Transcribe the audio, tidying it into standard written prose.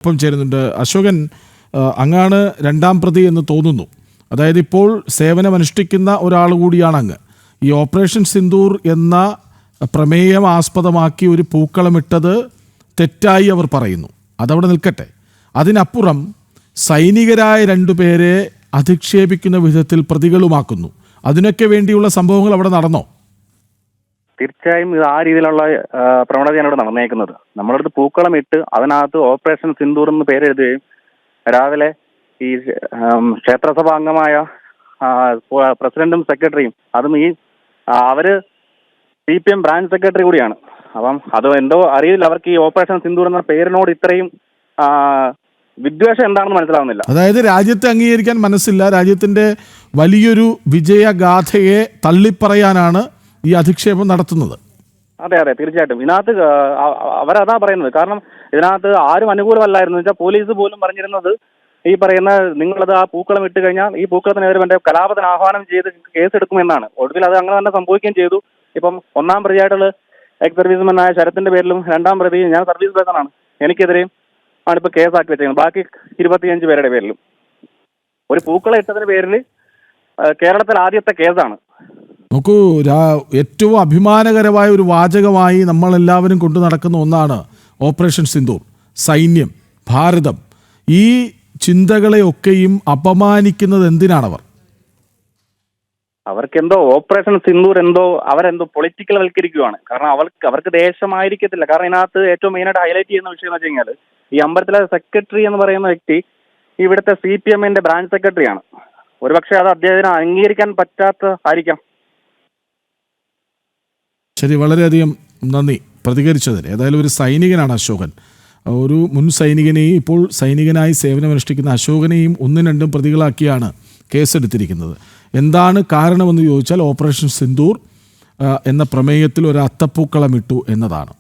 ഒപ്പം ചേരുന്നുണ്ട് അശോകൻ. അങ്ങാണ് രണ്ടാം പ്രതി എന്ന് തോന്നുന്നു. അതായത് ഇപ്പോൾ സേവനമനുഷ്ഠിക്കുന്ന ഒരാൾ കൂടിയാണ് അങ്ങ്. ഈ ഓപ്പറേഷൻ സിന്ദൂർ എന്ന പ്രമേയം ആസ്പദമാക്കി ഒരു പൂക്കളമിട്ടത് തെറ്റായി അവർ പറയുന്നു. അതവിടെ നിൽക്കട്ടെ. അതിനപ്പുറം സൈനികരായ രണ്ടുപേരെ അധിക്ഷേപിക്കുന്ന വിധത്തിൽ പ്രതികളുമാക്കുന്നു. അതിനൊക്കെ വേണ്ടിയുള്ള സംഭവങ്ങൾ അവിടെ നടന്നോ? തീർച്ചയായും ഇത് ആ രീതിയിലുള്ള പ്രവണതയാണ് ഇവിടെ നടന്നേക്കുന്നത്. നമ്മളടുത്ത് പൂക്കളം ഇട്ട് അതിനകത്ത് ഓപ്പറേഷൻ സിന്ദൂർ എന്ന് പേരെഴുതുകയും രാവിലെ ഈ ക്ഷേത്രസഭാ അംഗമായ പ്രസിഡന്റും സെക്രട്ടറിയും അതും അവര് CPM ബ്രാഞ്ച് സെക്രട്ടറി കൂടിയാണ്. അപ്പം അത് എന്തോ അറിയില്ല, അവർക്ക് ഈ ഓപ്പറേഷൻ സിന്ദൂർ എന്ന പേരിനോട് ഇത്രയും വിദ്വേഷം എന്താണെന്ന് മനസ്സിലാവുന്നില്ല. അതായത് രാജ്യത്തെ അംഗീകരിക്കാൻ മനസ്സില്ല, രാജ്യത്തിന്റെ വലിയൊരു വിജയഗാഥയെ തള്ളിപ്പറയാനാണ് ഈ അധിക്ഷേപം നടത്തുന്നത്. അതെ അതെ, തീർച്ചയായിട്ടും. ഇതിനകത്ത് അവരതാ പറയുന്നത്. കാരണം ഇതിനകത്ത് ആരും അനുകൂലമല്ലായിരുന്നു. വെച്ചാൽ പോലീസ് പോലും പറഞ്ഞിരുന്നത് ഈ പറയുന്ന നിങ്ങളത് ആ പൂക്കളം ഇട്ട് കഴിഞ്ഞാൽ ഈ പൂക്കളത്തിനെതിരെ എൻ്റെ കലാപത്തിന് ആഹ്വാനം ചെയ്ത് കേസെടുക്കുമെന്നാണ്. ഒടുവിൽ അത് അങ്ങനെ തന്നെ സംഭവിക്കുകയും ചെയ്തു. ഇപ്പം ഒന്നാം പ്രതിയായിട്ടുള്ള എക്സ് സർവീസ്മെനായ ശരത്തിന്റെ പേരിലും രണ്ടാം പ്രതി ഞാൻ സർവീസ് പേഴ്സണാണ്, എനിക്കെതിരെയും ആണിപ്പോൾ കേസാക്കി വെച്ചേക്കുന്നത്. ബാക്കി 25 പേരുടെ പേരിലും ഒരു പൂക്കളം ഇട്ടതിന് പേരിൽ കേരളത്തിൽ ആദ്യത്തെ കേസാണ്. നോക്കൂ, ഏറ്റവും അഭിമാനകരമായ ഒരു വാചകമായി നമ്മളെല്ലാവരും കൊണ്ടു നടക്കുന്ന ഒന്നാണ് ഓപ്പറേഷൻ സിന്ദൂർ. സൈന്യം, ഭാരതം, ഈ ചിന്തകളെയൊക്കെയും അപമാനിക്കുന്നത് എന്തിനാണവർ? അവർക്കെന്തോ ഓപ്പറേഷൻ സിന്ദൂർ അവരെന്തോ പൊളിറ്റിക്കൽ വൽക്കരിക്കുകയാണ്. കാരണം അവർക്ക് ദേശമായിരിക്കത്തില്ല. കാരണം ഇതിനകത്ത് ഏറ്റവും മെയിനായിട്ട് ഹൈലൈറ്റ് ചെയ്യുന്ന വിഷയം എന്ന് വെച്ച് കഴിഞ്ഞാൽ ഈ അമ്പലത്തിലെ സെക്രട്ടറി എന്ന് പറയുന്ന വ്യക്തി ഇവിടുത്തെ CPMന്റെ ബ്രാഞ്ച് സെക്രട്ടറിയാണ്. ഒരുപക്ഷെ അത് അദ്ദേഹത്തിന് അംഗീകരിക്കാൻ പറ്റാത്ത ആയിരിക്കാം. ശരി, വളരെയധികം നന്ദി പ്രതികരിച്ചതിന്. ഏതായാലും ഒരു സൈനികനാണ് അശോകൻ. ഒരു മുൻ സൈനികനെയും ഇപ്പോൾ സൈനികനായി സേവനമനുഷ്ഠിക്കുന്ന അശോകനെയും 1-2 പ്രതികളാക്കിയാണ് കേസെടുത്തിരിക്കുന്നത്. എന്താണ് കാരണമെന്ന് ചോദിച്ചാൽ ഓപ്പറേഷൻ സിന്ദൂർ എന്ന പ്രമേയത്തിൽ ഒരു അത്തപ്പൂക്കളമിട്ടു എന്നതാണ്.